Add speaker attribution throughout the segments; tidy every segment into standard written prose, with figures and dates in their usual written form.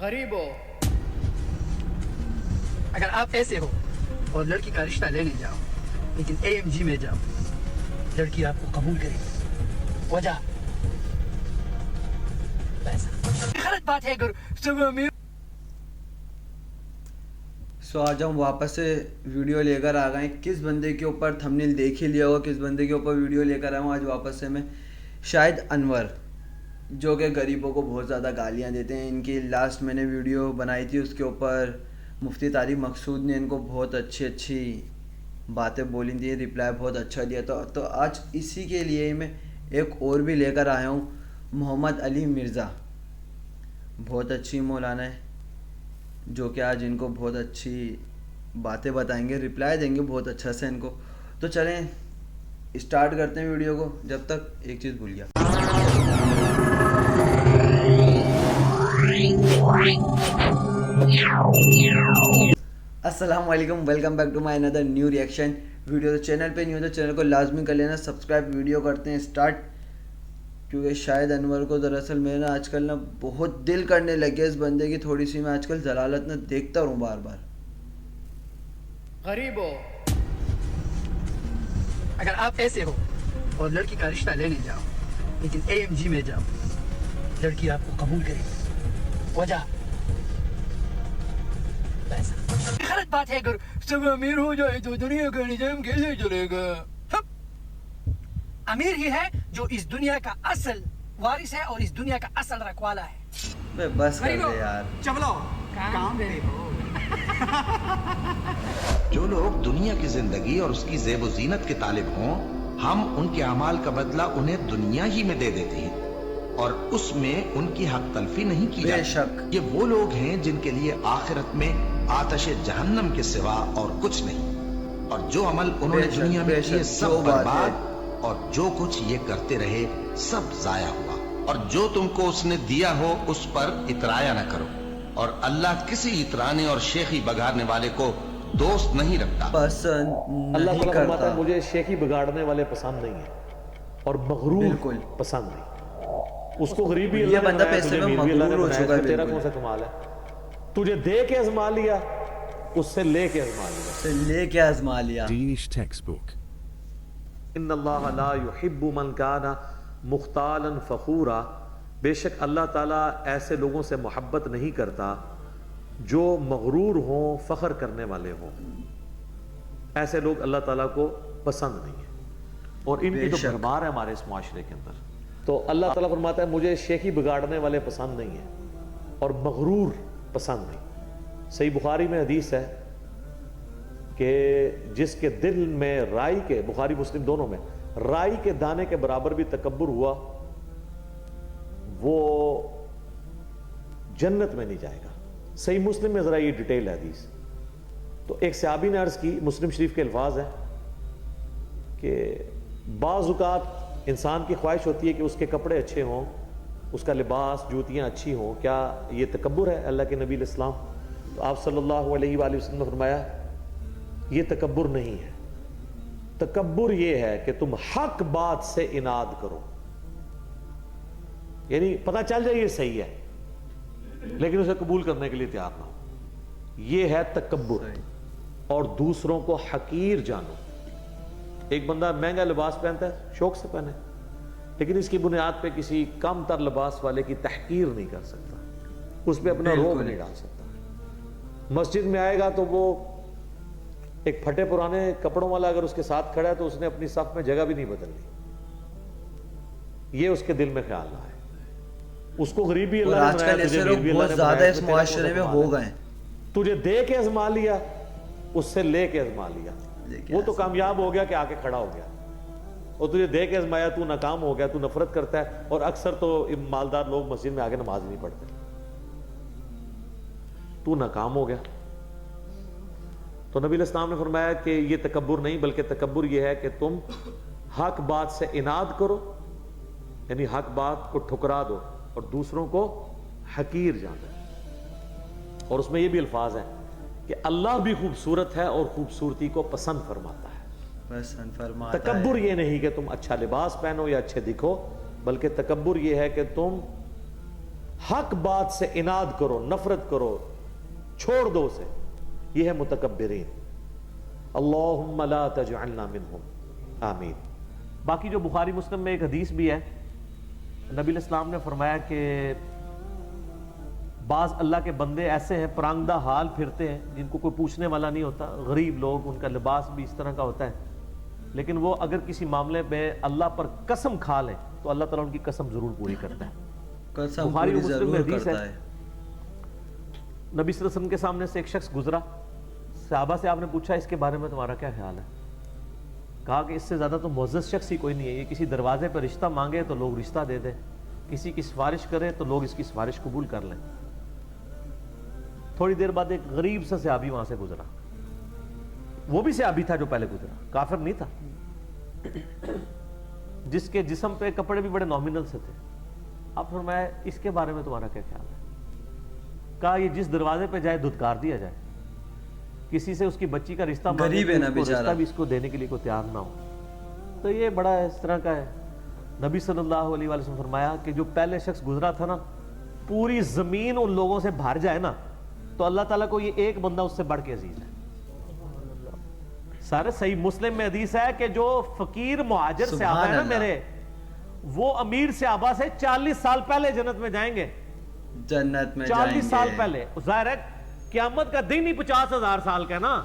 Speaker 1: غریب ہو.
Speaker 2: اگر آپ ایسے ہو اور لڑکی کا رشتہ لینے جاؤ لیکن AMG میں جاؤ, لڑکی آپ کو قبول کرے گی. وجہ پیسہ. غلط بات ہے اگر سب امیر.
Speaker 3: سو آج ہم واپس سے ویڈیو لے کر آ گئے. کس بندے کے اوپر تھمبنیل دیکھ ہی لیا ہوگا, کس بندے کے اوپر ویڈیو لے کر آیا ہوں آج واپس سے میں. شاہد انور, جو کہ غریبوں کو بہت زیادہ گالیاں دیتے ہیں. ان کی لاسٹ میں نے ویڈیو بنائی تھی, اس کے اوپر مفتی طارق مقصود نے ان کو بہت اچھی باتیں بولی تھیں, رپلائی بہت اچھا دیا تھا. تو آج اسی کے لیے میں ایک اور بھی لے کر آیا ہوں, محمد علی مرزا. بہت اچھی مولانا ہے, جو کہ آج ان کو بہت اچھی باتیں بتائیں گے, رپلائی دیں گے بہت اچھا سے ان کو. تو چلیں اسٹارٹ کرتے ہیں ویڈیو کو. جب تک ایک چیز بھول گیا, السلام علیکم, welcome back to my another new reaction video. تو چینل پہ نیو تو چینل کو لازمی کر لینا سبسکرائب. ویڈیو کرتے ہیں اسٹارٹ, کیونکہ شاہد انور کو دراصل میں نا آج کل نا بہت دل کرنے لگے اس بندے کی. تھوڑی سی میں آج کل ضلالت نہ دیکھتا ہوں بار بار.
Speaker 1: غریب ہو.
Speaker 2: اگر آپ ایسے ہو اور لڑکی کا رشتہ لینے جاؤ لیکن AMG میں جاؤ, لڑکی آپ کو قبول کرے گی. وجہ پیسہ. غلط بات ہے اگر سب امیر ہو جائے تو دنیا کا نظام کیسے چلے گا. امیر ہی ہے جو اس دنیا کا اصل وارث ہے اور اس دنیا کا اصل رکھوالا ہے.
Speaker 3: بے بس کر دے یار.
Speaker 2: چلو کام پہ ہو.
Speaker 4: جو لوگ دنیا کی زندگی اور اس کی زیب و زینت کے طالب ہوں, ہم ان کے اعمال کا بدلہ انہیں دنیا ہی میں دے دیتے ہیں اور اس میں ان کی حق تلفی نہیں کی
Speaker 3: بے
Speaker 4: جاتی.
Speaker 3: شک.
Speaker 4: یہ وہ لوگ ہیں جن کے لیے آخرت میں آتش جہنم کے سوا اور کچھ نہیں, اور جو عمل انہوں نے
Speaker 3: بے شک,
Speaker 4: دنیا میں
Speaker 3: بے
Speaker 4: کیے
Speaker 3: شک,
Speaker 4: سب
Speaker 3: جو بات
Speaker 4: برباد,
Speaker 3: ہے.
Speaker 4: اور جو کچھ یہ کرتے رہے سب ضائع ہوا. اور جو تم کو اس نے دیا ہو اس پر اترایا نہ کرو, اور اللہ کسی اترانے اور شیخی بگاڑنے والے کو دوست نہیں رکھتا.
Speaker 3: پسند
Speaker 5: اللہ
Speaker 3: نہیں
Speaker 5: تعالیٰ فرماتا
Speaker 3: کرتا.
Speaker 5: ہے مجھے شیخی بگاڑنے والے پسند نہیں ہیں اور مغرور
Speaker 3: بالکل.
Speaker 5: پسند نہیں. اس کو غریبی
Speaker 3: یہ
Speaker 5: اللہ نے
Speaker 3: بندہ
Speaker 5: بنایا,
Speaker 3: پیسے
Speaker 5: تجھے
Speaker 3: میں
Speaker 5: امیر بھی اللہ نے
Speaker 3: مغرور ہو
Speaker 5: بنایا,
Speaker 3: چکا ہے.
Speaker 5: تو تیرا
Speaker 3: بالکل.
Speaker 5: کون سا کمال ہے. تجھے دے کے ازما لیا, اس سے لے کے ازما لیا.
Speaker 3: سے لے کے آزما لیا.
Speaker 6: Danish textbook.
Speaker 5: ان اللہ لا يحب من کان مختالا فخورا. بے شک اللہ تعالیٰ ایسے لوگوں سے محبت نہیں کرتا جو مغرور ہوں, فخر کرنے والے ہوں. ایسے لوگ اللہ تعالیٰ کو پسند نہیں ہیں اور ان کی تو بھرمار ہے ہمارے اس معاشرے کے اندر. تو اللہ تعالیٰ فرماتا ہے مجھے شیخی بگاڑنے والے پسند نہیں ہیں اور مغرور پسند نہیں. صحیح بخاری میں حدیث ہے کہ جس کے دل میں رائی کے, بخاری مسلم دونوں میں, رائی کے دانے کے برابر بھی تکبر ہوا, وہ جنت میں نہیں جائے گا. صحیح مسلم میں ذرا یہ ڈیٹیل ہے حدیث. تو ایک صحابی نے عرض کی, مسلم شریف کے الفاظ ہیں کہ بعض اوقات انسان کی خواہش ہوتی ہے کہ اس کے کپڑے اچھے ہوں, اس کا لباس جوتیاں اچھی ہوں, کیا یہ تکبر ہے اللہ کے نبی علیہ السلام؟ تو آپ صلی اللہ علیہ وآلہ وسلم نے فرمایا یہ تکبر نہیں ہے. تکبر یہ ہے کہ تم حق بات سے اناد کرو, یعنی پتہ چل جائے یہ صحیح ہے لیکن اسے قبول کرنے کے لیے تیار نہ ہو. یہ ہے تکبر. اور دوسروں کو حقیر جانو. ایک بندہ مہنگا لباس پہنتا ہے, شوق سے پہنے, لیکن اس کی بنیاد پہ کسی کم تر لباس والے کی تحقیر نہیں کر سکتا, اس پہ اپنا روب نہیں ڈال سکتا. مسجد میں آئے گا تو وہ ایک پھٹے پرانے کپڑوں والا اگر اس کے ساتھ کھڑا ہے تو اس نے اپنی صف میں جگہ بھی نہیں بدلنی. یہ اس کے دل میں خیال نہ ہے. اس کو غریبی
Speaker 3: اور
Speaker 5: اللہ نے
Speaker 3: آج
Speaker 5: بنایا,
Speaker 3: کل ایسے
Speaker 5: تجھے
Speaker 3: لوگ
Speaker 5: امیر بھی اللہ
Speaker 3: بہت
Speaker 5: نے
Speaker 3: زیادہ
Speaker 5: بنایا,
Speaker 3: اس
Speaker 5: تو تیرا کون سا
Speaker 3: معاشرے میں
Speaker 5: کمال
Speaker 3: ہو
Speaker 5: ہے.
Speaker 3: گئے.
Speaker 5: تجھے دے کے ازما لیا, اس سے لے کے ازما لیا. وہ تو کامیاب ہو گیا کہ آ کے کھڑا ہو گیا, اور تجھے دے کے ازمایا, تو ناکام ہو گیا, تو نفرت کرتا ہے. اور اکثر تو مالدار لوگ مسجد میں آگے نماز نہیں پڑھتے. تو ناکام ہو گیا. تو نبی علیہ السلام نے فرمایا کہ یہ تکبر نہیں, بلکہ تکبر یہ ہے کہ تم حق بات سے اناد کرو, یعنی حق بات کو ٹھکرا دو اور دوسروں کو حقیر جانو. اور اس میں یہ بھی الفاظ ہیں کہ اللہ بھی خوبصورت ہے اور خوبصورتی کو پسند فرماتا ہے.
Speaker 3: پسند فرماتا ہے.
Speaker 5: تکبر یہ نہیں کہ تم اچھا لباس پہنو یا اچھے دکھو, بلکہ تکبر یہ ہے کہ تم حق بات سے اناد کرو، نفرت کرو، چھوڑ دو اسے، یہ ہے متکبرین۔ اللہم لا تجعلنا منہم، آمین۔ باقی جو بخاری مسلم میں ایک حدیث بھی ہے، نبی علیہ السلام نے فرمایا کہ بعض اللہ کے بندے ایسے ہیں پرانگدہ حال پھرتے ہیں، جن کو کوئی پوچھنے والا نہیں ہوتا، غریب لوگ، ان کا لباس بھی اس طرح کا ہوتا ہے، لیکن وہ اگر کسی معاملے میں اللہ پر قسم کھا لیں تو اللہ تعالیٰ ان کی قسم ضرور پوری کرتا ہے۔
Speaker 3: قسم
Speaker 5: بخاری
Speaker 3: پوری
Speaker 5: و مسلم میں
Speaker 3: ضرور
Speaker 5: حدیث ہے،
Speaker 3: کرتا ہے۔
Speaker 5: نبی صلی اللہ علیہ وسلم کے سامنے سے ایک شخص گزرا، صحابہ سے آپ نے پوچھا اس کے بارے میں تمہارا کیا خیال ہے؟ کہا کہ اس سے زیادہ تو معزز شخص ہی کوئی نہیں ہے، یہ کسی دروازے پر رشتہ مانگے تو لوگ رشتہ دے دیں، کسی کی سفارش کرے تو لوگ اس کی سفارش قبول کر لیں۔ تھوڑی دیر بعد ایک غریب سا صحابی وہاں سے گزرا، وہ بھی صحابی تھا جو پہلے گزرا، کافر نہیں تھا، جس کے جسم پہ کپڑے بھی بڑے نامنل سے تھے۔ آپ فرمایا اس کے بارے میں تمہارا کیا خیال ہے؟ کہا یہ جس دروازے پہ جائے دھتکار دیا جائے، کسی سے اس کی بچی کا رشتہ
Speaker 3: غریب ہے نا
Speaker 5: مانگے،
Speaker 3: بیچارہ،
Speaker 5: رشتہ بھی اس کو دینے کے لیے کوئی تیار نہ ہو، تو یہ بڑا اس طرح کا ہے۔ نبی صلی اللہ علیہ وسلم فرمایا کہ جو پہلے شخص گزرا تھا نا، پوری زمین ان لوگوں سے بھر جائے نا تو اللہ تعالیٰ کو یہ ایک بندہ اس سے بڑھ کے عزیز ہے۔ سارے صحیح مسلم میں حدیث ہے کہ جو فقیر مہاجر صحابہ ہیں نا میرے، وہ امیر صحابہ سے 40 سال پہلے جنت میں جائیں گے،
Speaker 3: جنت میں جائیں گے
Speaker 5: 40 سال پہلے۔ ظاہر ہے قیامت کا دن ہی 50,000 سال کا ہے نا،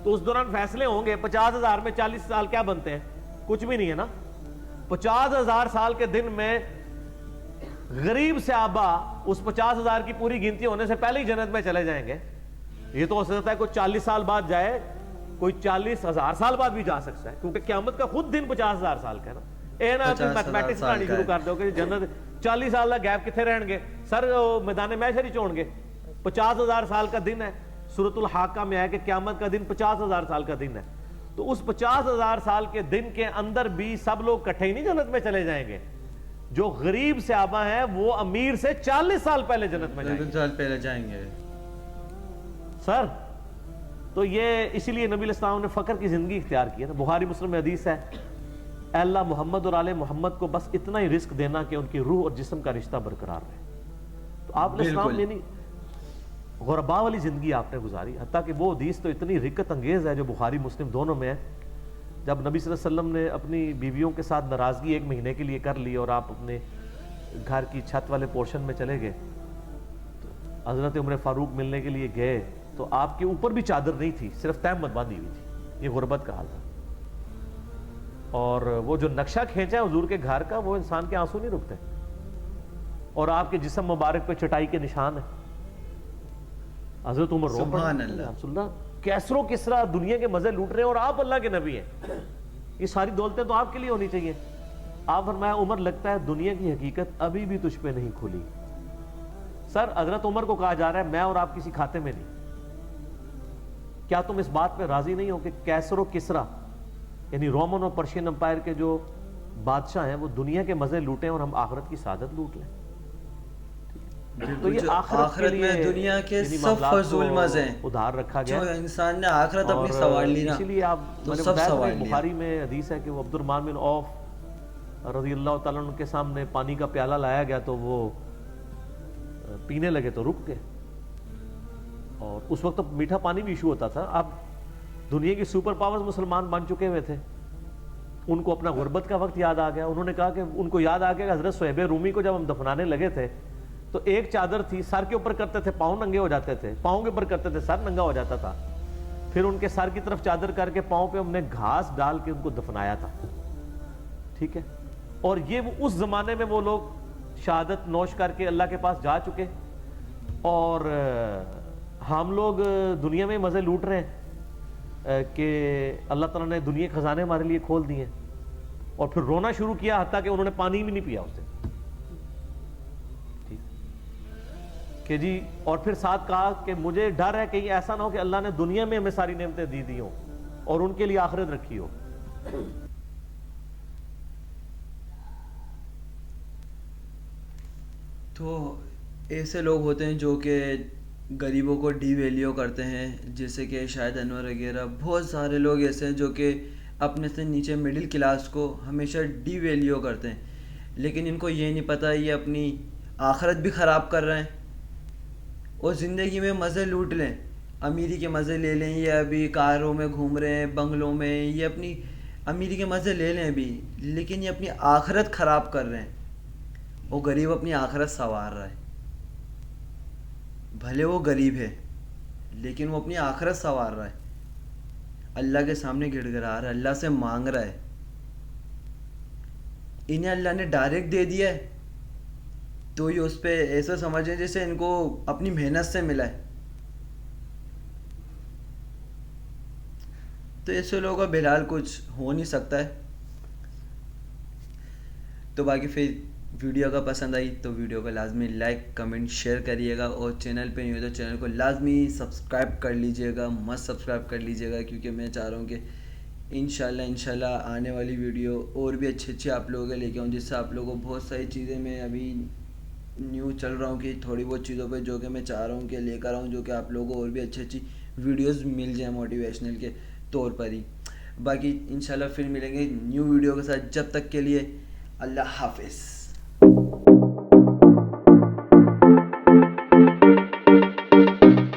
Speaker 5: تو اس دوران فیصلے ہوں گے۔ 50,000 میں 40 سال کیا بنتے ہیں؟ کچھ بھی نہیں ہے نا۔ 50,000 سال کے دن میں غریب صحابہ اس 50,000 کی پوری گنتی ہونے سے پہلے ہی جنت میں چلے جائیں گے۔ یہ تو ہو سکتا ہے کوئی 40 سال بعد جائے، کوئی 40,000 سال بعد بھی جا سکتا ہے، کیونکہ قیامت کا خود دن 50,000 سال کا ہے نا۔ اے نا اپنی میتھمیٹکس پڑھانی شروع کر دو کہ جنت 40 سال کا گیپ کتنے رہن گے، سر میدان محشر ہی چھوڑ گے۔ 50,000 سال کا دن ہے، سورۃ الحاقہ میں ہے کہ قیامت کا دن 50,000 سال کا دن ہے، تو اس 50,000 سال کے دن کے اندر بھی سب لوگ کٹھے ہی نہیں جنت میں چلے جائیں گے۔ جو غریب صحابہ ہیں وہ امیر سے 40 سال پہلے جنت میں جائیں گے،
Speaker 3: 40 سال پہلے جائیں گے
Speaker 5: سر۔ تو یہ اسی لیے نبی علیہ السلام نے فقر کی زندگی اختیار کی ہے نا۔ بخاری مسلم میں حدیث ہے، اے اللہ محمد اور آل محمد کو بس اتنا ہی رزق دینا کہ ان کی روح اور جسم کا رشتہ برقرار رہے۔ تو آپ علیہ السلام نے نہیں، غربا والی زندگی آپ نے گزاری، حتیٰ کہ وہ حدیث تو اتنی رکت انگیز ہے جو بخاری مسلم دونوں میں ہے، جب نبی صلی اللہ علیہ وسلم نے اپنی بیویوں کے ساتھ ناراضگی 1 مہینے کے لیے کر لی اور آپ اپنے گھر کی چھت والے پورشن میں چلے گئے، تو حضرت عمر فاروق ملنے کے لیے گئے تو آپ کے اوپر بھی چادر نہیں تھی، صرف تہمت باندھی ہوئی تھی۔ یہ غربت کا حال تھا، اور وہ جو نقشہ کھینچا ہے حضور کے گھر کا، وہ انسان کے آنسو نہیں رکتے، اور آپ کے جسم مبارک پہ چٹائی کے نشان ہیں۔ حضرت عمر رو پڑے،
Speaker 3: سبحان اللہ،
Speaker 5: رسول اللہ کیسرو کسرا دنیا کے مزے لوٹ رہے ہیں اور آپ اللہ کے نبی ہیں، یہ ساری دولتیں تو آپ کے لیے ہونی چاہیے۔ آپ فرمایا عمر لگتا ہے دنیا کی حقیقت ابھی بھی تجھ پہ نہیں کھلی۔ سر حضرت عمر کو کہا جا رہا ہے میں اور آپ کسی کھاتے میں نہیں، کیا تم اس بات پہ راضی نہیں ہو کہ کیسر و کسرا یعنی رومن اور پرشین امپائر کے جو بادشاہ ہیں وہ دنیا کے مزے لوٹیں اور ہم آخرت کی سعادت لوٹ لیں؟ تو یہ
Speaker 3: آخرت میں دنیا کے سب فضول مزے ہیں
Speaker 5: ادھار رکھا گیا،
Speaker 3: جو انسان نے آخرت اپنی سوار لی نا،
Speaker 5: اسی لیے آپ
Speaker 3: تو
Speaker 5: میں نے
Speaker 3: سب
Speaker 5: بتایا
Speaker 3: سوار
Speaker 5: تھا
Speaker 3: لیا۔
Speaker 5: بخاری میں حدیث ہے کہ وہ عبد الرحمن بن عوف رضی اللہ تعالیٰ عنہ کے سامنے پانی کا پیالہ لایا گیا تو وہ پینے لگے تو رک گئے، اور اس وقت میٹھا پانی بھی ایشو ہوتا تھا۔ اب دنیا کی سپر پاورز مسلمان بن چکے ہوئے تھے، ان کو اپنا غربت کا وقت یاد آ گیا۔ انہوں نے کہا کہ ان کو یاد آ گیا کہ حضرت صہیب رومی کو جب ہم دفنانے لگے تھے تو ایک چادر تھی، سر کے اوپر کرتے تھے پاؤں ننگے ہو جاتے تھے، پاؤں کے اوپر کرتے تھے سر ننگا ہو جاتا تھا، پھر ان کے سر کی طرف چادر کر کے پاؤں پہ ہم نے گھاس ڈال کے ان کو دفنایا تھا، ٹھیک ہے۔ اور یہ وہ اس زمانے میں وہ لوگ شہادت نوش کر کے اللہ کے پاس جا چکے، اور ہم لوگ دنیا میں مزے لوٹ رہے ہیں کہ اللہ تعالیٰ نے دنیا کے خزانے ہمارے لیے کھول دیے، اور پھر رونا شروع کیا حتیٰ کہ انہوں نے پانی بھی نہیں پیا اس سے، کہ جی، اور پھر ساتھ کہا کہ مجھے ڈر ہے کہیں ایسا نہ ہو کہ اللہ نے دنیا میں ہمیں ساری نعمتیں دی ہوں اور ان کے لیے آخرت رکھی ہو۔
Speaker 3: تو ایسے لوگ ہوتے ہیں جو کہ غریبوں کو ڈی ویلیو کرتے ہیں، جیسے کہ شاہد انور وغیرہ، بہت سارے لوگ ایسے ہیں جو کہ اپنے سے نیچے مڈل کلاس کو ہمیشہ ڈی ویلیو کرتے ہیں، لیکن ان کو یہ نہیں پتہ یہ اپنی آخرت بھی خراب کر رہے ہیں اور زندگی میں مزے لوٹ لیں, امیری کے مزے لے لیں, یہ ابھی کاروں میں گھوم رہے ہیں, بنگلوں میں, یہ اپنی امیری کے مزے لے لیں ابھی, لیکن یہ اپنی آخرت خراب کر رہے ہیں. وہ غریب اپنی آخرت سنوار رہا ہے, بھلے وہ غریب ہے لیکن وہ اپنی آخرت سنوار رہا ہے, اللہ کے سامنے گڑ گڑا رہا ہے, اللہ سے مانگ رہا ہے. انہیں اللہ نے ڈائریکٹ دے دیا ہے تو یہ اس پہ ایسا سمجھیں جیسے ان کو اپنی محنت سے ملا ہے. تو ایسے لوگوں کا بہرحال کچھ ہو نہیں سکتا ہے. تو باقی پھر ویڈیو اگر پسند آئی تو ویڈیو کو لازمی لائک کمنٹ شیئر کریے گا, اور چینل پہ نہیں ہو تو چینل کو لازمی سبسکرائب کر لیجئے گا, مست سبسکرائب کر لیجئے گا, کیونکہ میں چاہ رہا ہوں کہ انشاءاللہ آنے والی ویڈیو اور بھی اچھی آپ لوگوں کے لے کے آؤں, جس سے آپ لوگوں کو بہت ساری چیزیں میں ابھی نیو چل رہا ہوں کہ تھوڑی بہت چیزوں پہ جو کہ میں چاہ رہا ہوں کہ لے کر آؤں, جو کہ آپ لوگوں کو اور بھی اچھی ویڈیوز مل جائیں موٹیویشنل کے طور پر ہی. باقی انشاءاللہ پھر ملیں گے نیو ویڈیو کے ساتھ, جب تک کے لیے اللہ حافظ.